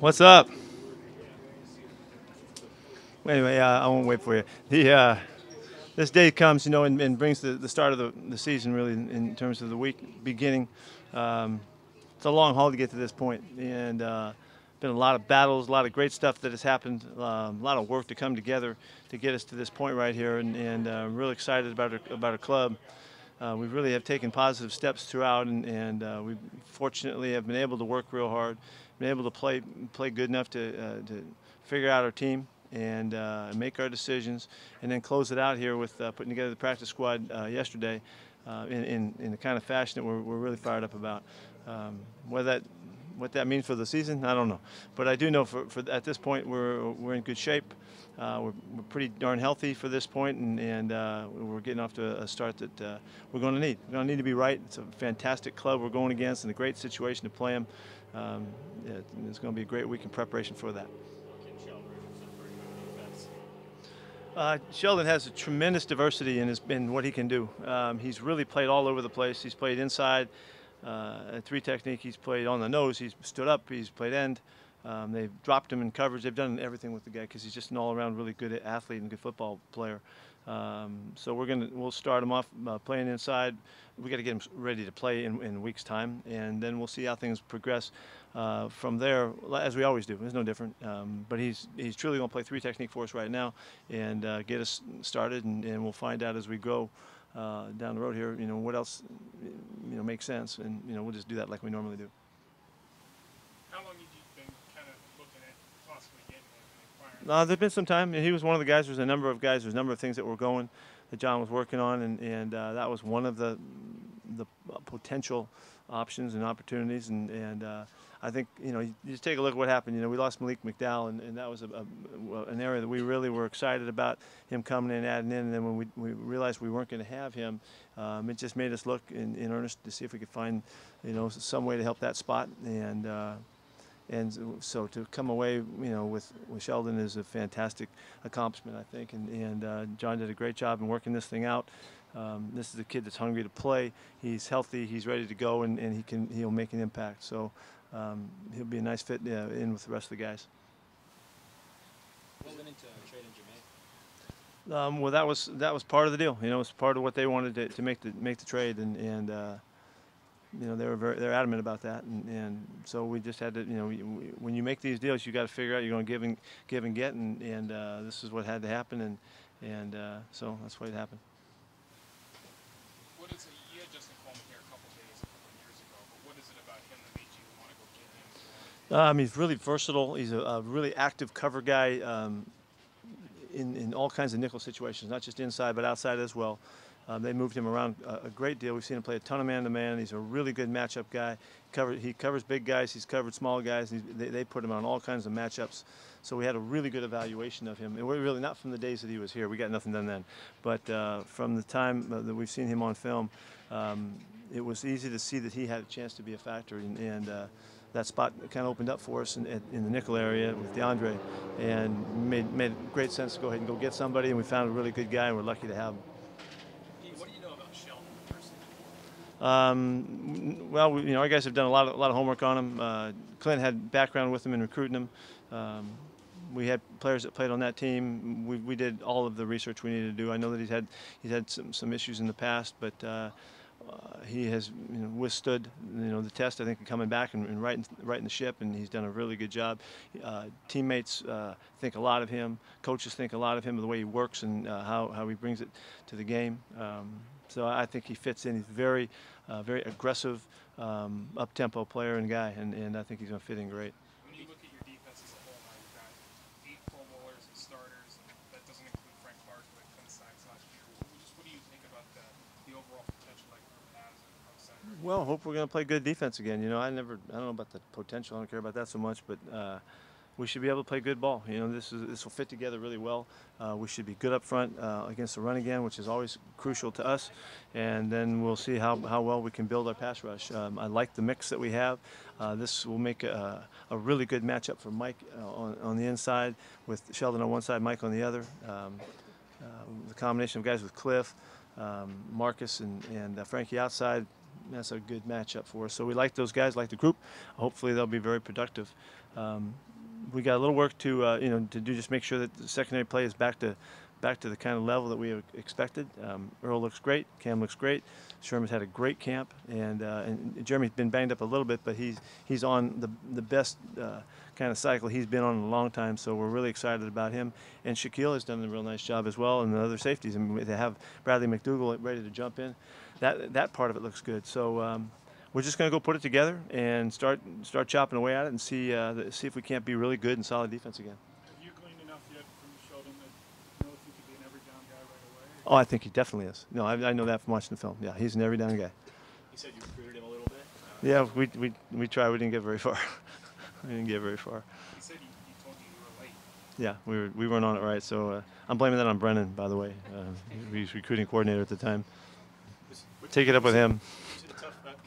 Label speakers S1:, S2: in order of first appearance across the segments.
S1: What's up? Anyway, I won't wait for you. This day comes, and brings the start of the season really in terms of the week beginning. Um, it's a long haul to get to this point, and been a lot of battles, a lot of great stuff that has happened, a lot of work to come together to get us to this point right here, and I'm really excited about our club. We really have taken positive steps throughout, and we fortunately have been able to work real hard, been able to play good enough to figure out our team and make our decisions, and then close it out here with putting together the practice squad yesterday in the kind of fashion that we're really fired up about. Whether that what that means for the season, I don't know, but I do know for at this point we're in good shape. We're pretty darn healthy for this point, and we're getting off to a start that we're going to need. We're going to need to be right. It's a fantastic club we're going against, and a great situation to play them. Yeah, it's going to be a great week in preparation for that. Sheldon has a tremendous diversity in what he can do. He's really played all over the place. He's played inside, at three technique. He's played on the nose. He's stood up. He's played end. They've dropped him in coverage. They've done everything with the guy because he's just an all-around really good athlete and good football player. So we'll start him off playing inside. We got to get him ready to play in a week's time, and then we'll see how things progress from there, as we always do. It's no different. But he's truly going to play three technique for us right now and get us started, and we'll find out as we go down the road here. What else makes sense, and we'll just do that like we normally do.
S2: How long have you been kind of looking at possibly getting him and acquiring him?
S1: There's been some time, and he was one of the guys. There's a number of guys. There's a number of things that were going that John was working on, and that was one of the potential options and opportunities. And I think you just take a look at what happened. We lost Malik McDowell, and that was an area that we really were excited about him coming in, adding in. And then when we realized we weren't going to have him, it just made us look in earnest to see if we could find some way to help that spot. And so to come away, with Sheldon is a fantastic accomplishment, I think. And John did a great job in working this thing out. This is a kid that's hungry to play. He's healthy. He's ready to go, and he'll make an impact. So he'll be a nice fit in with the rest of the guys.
S3: What went into trading Jermaine?
S1: Well, that was part of the deal. It was part of what they wanted to make the trade, and they're adamant about that, and so we just had to, when you make these deals, you got to figure out you're going to give and get, and this is what had to happen, and so that's what happened.
S2: What is it? You had Justin Coleman here a couple years ago, but what is it about him that made you want to go get him?
S1: He's really versatile. He's a really active cover guy in all kinds of nickel situations, not just inside but outside as well. They moved him around a great deal. We've seen him play a ton of man-to-man. He's a really good matchup guy. He covers big guys. He's covered small guys. They put him on all kinds of matchups. So we had a really good evaluation of him. And we're really not from the days that he was here. We got nothing done then. But from the time that we've seen him on film, it was easy to see that he had a chance to be a factor. And that spot kind of opened up for us in the nickel area with DeAndre, and made great sense to go ahead and go get somebody. And we found a really good guy, and we're lucky to have him.
S2: What do you know about Sheldon personally?
S1: Well, our guys have done a lot of homework on him. Clint had background with him in recruiting him. We had players that played on that team. We did all of the research we needed to do. I know that he's had some issues in the past, but he has withstood the test. I think coming back and righting the ship, and he's done a really good job. Teammates think a lot of him. Coaches think a lot of him, the way he works and how he brings it to the game. So I think he fits in. He's very aggressive, up-tempo player and guy, and I think he's going to fit in great.
S2: When you look at your defense as a whole now, you've got 8 Pro Bowlers and starters, and that doesn't include Frank Clark, who had 10 sacks last year. What do you think about the overall potential that group has outside?
S1: Well, I hope we're going to play good defense again. I don't know about the potential. I don't care about that so much, but we should be able to play good ball. This will fit together really well. We should be good up front against the run again, which is always crucial to us. And then we'll see how well we can build our pass rush. I like the mix that we have. This will make a really good matchup for Mike on the inside, with Sheldon on one side, Mike on the other. The combination of guys with Cliff, Marcus, and Frankie outside that's a good matchup for us. So we like those guys, like the group. Hopefully they'll be very productive. We got a little work to to do, just make sure that the secondary play is back to the kind of level that we have expected. Earl looks great. Cam looks great. Sherman's had a great camp, and Jeremy's been banged up a little bit, but he's on the best kind of cycle he's been on in a long time. So we're really excited about him. And Shaquille has done a real nice job as well, and the other safeties. I mean, they have Bradley McDougall ready to jump in. That part of it looks good. So we're just going to go put it together and start chopping away at it and see if we can't be really good and solid defense again.
S2: Have you gleaned enough yet from Sheldon that you know if he could be an every down guy right away?
S1: Oh, I think he definitely is. No, I know that from watching the film. Yeah, he's an every down guy.
S3: You said you recruited him a little bit.
S1: Yeah, we tried. We didn't get very far. We didn't get very far.
S2: He said he told you were late.
S1: Yeah, we weren't on it right. So I'm blaming that on Brennan, by the way. He was recruiting coordinator at the time. Take it up with him.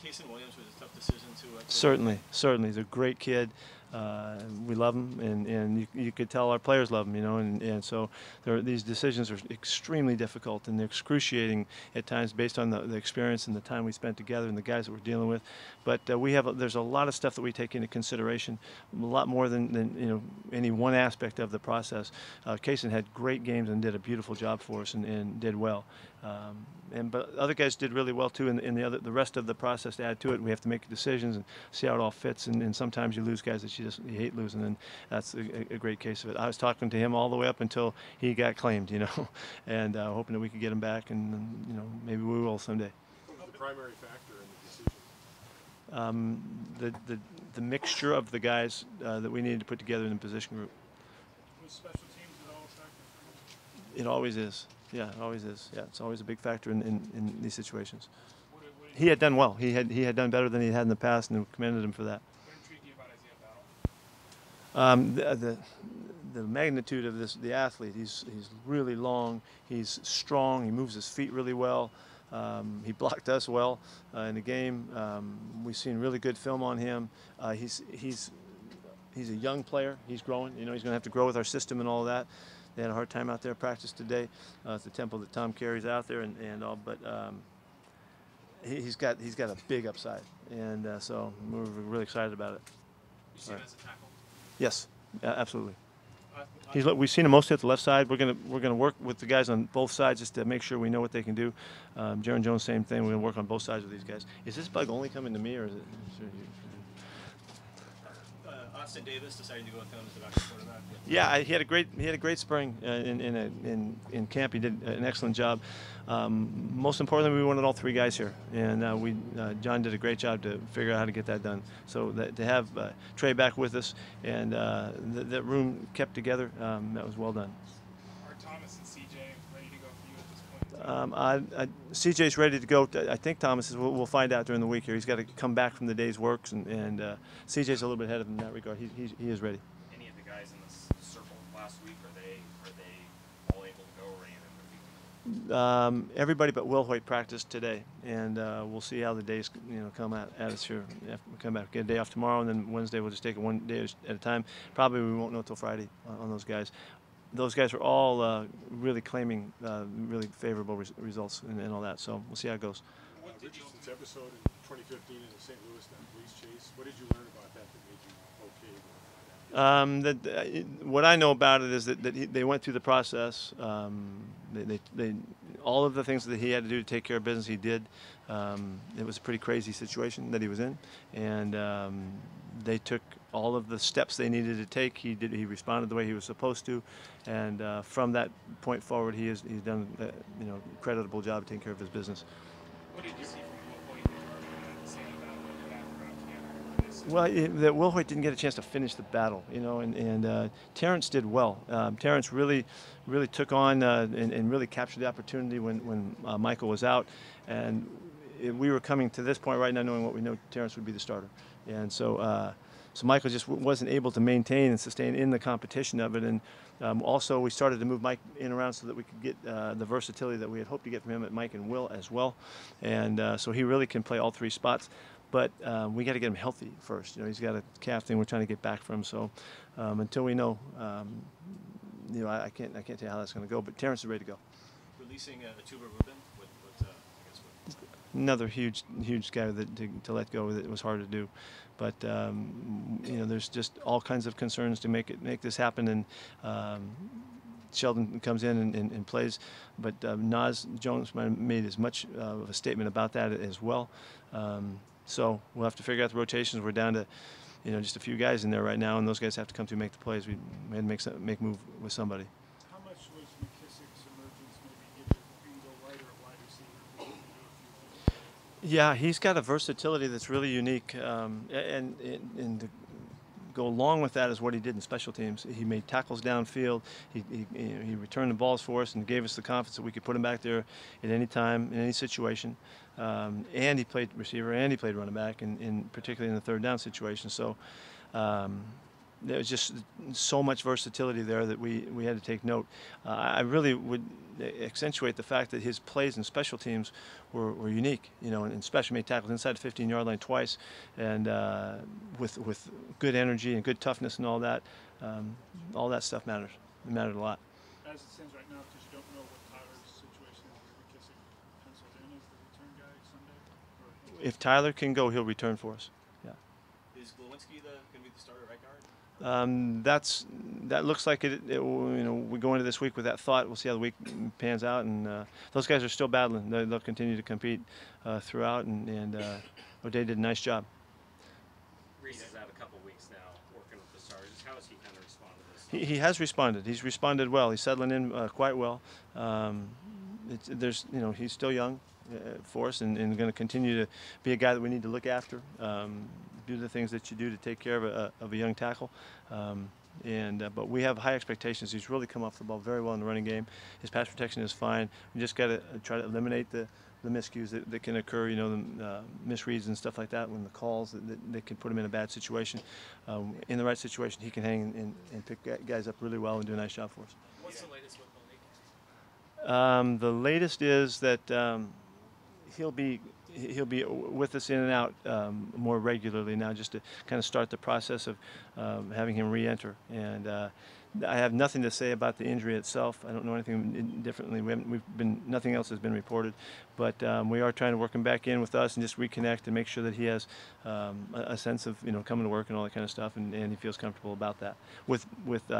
S3: Casey Williams was a tough decision to.
S1: Certainly, he's a great kid. We love him, and you could tell our players love him, and so these decisions are extremely difficult and they're excruciating at times based on the experience and the time we spent together and the guys that we're dealing with. But there's a lot of stuff that we take into consideration, a lot more than any one aspect of the process. Kaysen had great games and did a beautiful job for us and did well. But other guys did really well too in the rest of the process to add to it. We have to make decisions and see how it all fits, and sometimes you lose guys that you hate losing, and that's a great case of it. I was talking to him all the way up until he got claimed, and hoping that we could get him back, and maybe we will someday.
S4: What was the primary factor in the decision?
S1: The mixture of the guys that we needed to put together in the position group.
S2: Was special teams at all a factor for you?
S1: It always is. Yeah, it always is. Yeah, it's always a big factor in these situations. He had done well. He had done better than he had in the past, and we commended him for that.
S2: What intrigued you about Isaiah Battle?
S1: The magnitude of the athlete. He's really long. He's strong. He moves his feet really well. He blocked us well in the game. We've seen really good film on him. He's a young player. He's growing. He's going to have to grow with our system and all of that. They had a hard time out there practice today. It's the tempo that Tom carries out there and all, but he's got a big upside, and so we're really excited about it.
S2: You see him as a tackle?
S1: Yes, absolutely. We've seen him mostly at the left side. We're gonna work with the guys on both sides just to make sure we know what they can do. Jaron Jones, same thing. We're gonna work on both sides with these guys. Is this bug only coming to me, or is it?
S3: Austin Davis decided to go with him as the backup quarterback.
S1: Yeah, he had a great spring in camp. He did an excellent job. Most importantly, we wanted all three guys here, and John did a great job to figure out how to get that done. So to have Trey back with us and that room kept together, that was well done.
S2: Are Thomas and CJ ready to go for you at this point?
S1: CJ's ready to go. I think Thomas is. We'll find out during the week here. He's got to come back from the day's works, and CJ's a little bit ahead of him in that regard. He is ready.
S5: Any of the guys in this circle last week, are they all able to go, or any of them are
S1: Everybody but Will Hoyt practiced today, and we'll see how the days come at us here. We come back, get a day off tomorrow, and then Wednesday we'll just take it one day at a time. Probably we won't know until Friday on those guys. Those guys are all really claiming really favorable results and all that. So we'll see how it goes.
S4: Richardson's episode in 2015 in the St. Louis police chase. What did you learn about that made you okay?
S1: What I know about it is that they went through the process. They all of the things that he had to do to take care of business, he did. It was a pretty crazy situation that he was in, and they took all of the steps they needed to take. He responded the way he was supposed to, and from that point forward, he's done a creditable job of taking care of his business.
S2: What did you see from Will Hoyt and Sam about this?
S1: Well, that Will Hoyt didn't get a chance to finish the battle, and Terrence did well. Terrence really took on and really captured the opportunity when Michael was out, and we were coming to this point right now knowing what we know Terrence would be the starter, and so Michael just wasn't able to maintain and sustain in the competition of it, and also we started to move Mike in and around so that we could get the versatility that we had hoped to get from him at Mike and Will as well, and so he really can play all three spots. But we got to get him healthy first. He's got a calf thing we're trying to get back from. So until we know, I can't tell you how that's going to go. But Terrence is ready to go.
S3: Releasing a tuber Ruben,
S1: another huge guy that to let go that was hard to do. But you know, there's just all kinds of concerns to make this happen, and Sheldon comes in and plays, but Nas Jones made as much of a statement about that as well. So we'll have to figure out the rotations. We're down to, you know, just a few guys in there right now, and those guys have to come through and make the plays. We had to make move with somebody.
S4: How much was McKissick's emergence maybe give you a go right or a wide receiver?
S1: Yeah, he's got a versatility that's really unique, and to go along with that is what he did in special teams. He made tackles downfield. He returned the balls for us and gave us the confidence that we could put him back there at any time, in any situation. And he played receiver and he played running back, particularly in the third down situation. So there was just so much versatility there that we had to take note. I really would accentuate the fact that his plays in special teams were unique. You know, and special made tackles inside the 15-yard line twice, and with good energy and good toughness and all that stuff matters. It mattered a lot.
S4: As it stands right now, because you don't know what Tyler's situation is, McKissick penciled in as the return guy Sunday?
S1: If Tyler can go, he'll return for us. Yeah.
S3: Is Glowinski going to be the starter right guard?
S1: That looks like it. You know, we go into this week with that thought. We'll see how the week pans out, and those guys are still battling. They'll continue to compete throughout, and O'Day did a nice job.
S5: Reese has had a couple weeks now working with the Stars. How has he kind of responded to this?
S1: He has responded. He's responded well. He's settling in quite well. He's still young for us, and going to continue to be a guy that we need to look after. Do the things that you do to take care of a young tackle. But we have high expectations. He's really come off the ball very well in the running game. His pass protection is fine. We just got to try to eliminate the miscues that can occur, you know, the misreads and stuff like that when the calls that can put him in a bad situation. In the right situation, he can hang and pick guys up really well and do a nice job for us.
S2: What's the latest with Malik?
S1: The latest is that he'll be with us in and out more regularly now, just to kind of start the process of having him re-enter. And I have nothing to say about the injury itself. I don't know anything differently. Nothing else has been reported, but we are trying to work him back in with us and just reconnect and make sure that he has a sense of, you know, coming to work and all that kind of stuff, and he feels comfortable about that, with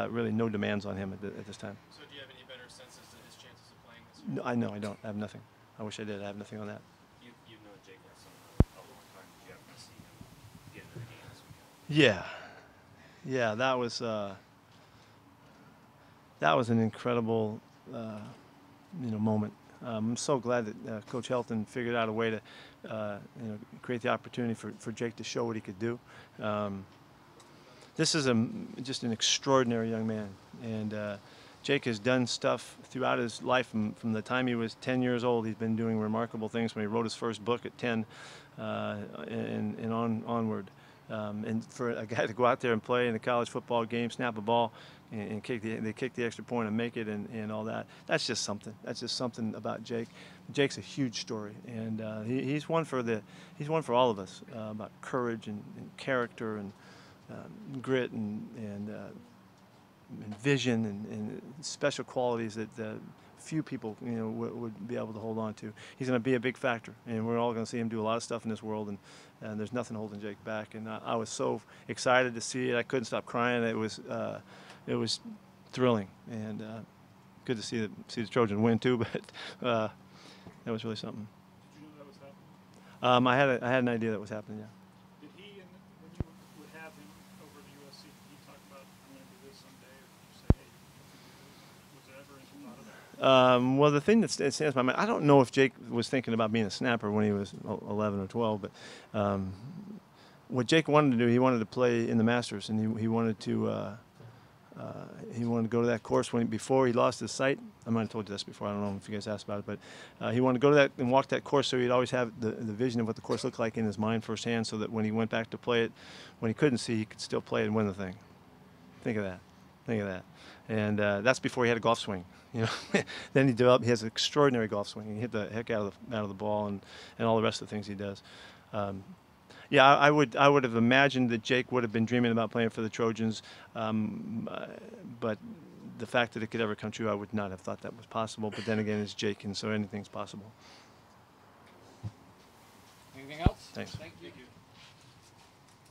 S1: really no demands on him at this time.
S2: So do you have any better sense as to his chances of playing this year?
S1: No, I don't. I have nothing. I wish I did. I have nothing on that.
S5: You've known Jake for a long time. Did you happen to see him get into the game this weekend?
S1: Yeah, that was an incredible moment. I'm so glad that Coach Helton figured out a way to create the opportunity for Jake to show what he could do. This is just an extraordinary young man, and Jake has done stuff throughout his life. From the time he was 10 years old, he's been doing remarkable things. When he wrote his first book at 10 and onward. And for a guy to go out there and play in a college football game, snap a ball, and kick the extra point and make it, and all that. That's just something. That's just something about Jake. Jake's a huge story, and he's one for all of us, about courage and character and grit and vision and special qualities that few people would be able to hold on to. He's going to be a big factor, and we're all going to see him do a lot of stuff in this world, and there's nothing holding Jake back. And I was so excited to see it. I couldn't stop crying. It was thrilling, and good to see the Trojans win too. But that was really something.
S4: Did you know that was happening?
S1: I had an idea that was happening. Yeah.
S4: Did he, when you would have him over to USC, did he talk about, I'm going to do this someday, or did you say, hey, was there ever any thought of that?
S1: Well, the thing that stands in my mind, I don't know if Jake was thinking about being a snapper when he was 11 or 12, but what Jake wanted to do, he wanted to play in the Masters, and he wanted to go to that course before he lost his sight. I might have told you this before. I don't know if you guys asked about it, but he wanted to go to that and walk that course, so he'd always have the vision of what the course looked like in his mind firsthand, so that when he went back to play it, when he couldn't see, he could still play it and win the thing. Think of that. And that's before he had a golf swing. Then he has an extraordinary golf swing. He hit the heck out of the ball and all the rest of the things he does. Yeah, I would have imagined that Jake would have been dreaming about playing for the Trojans, but the fact that it could ever come true, I would not have thought that was possible. But then again, it's Jake, and so anything's possible. Thanks.
S3: Thank you.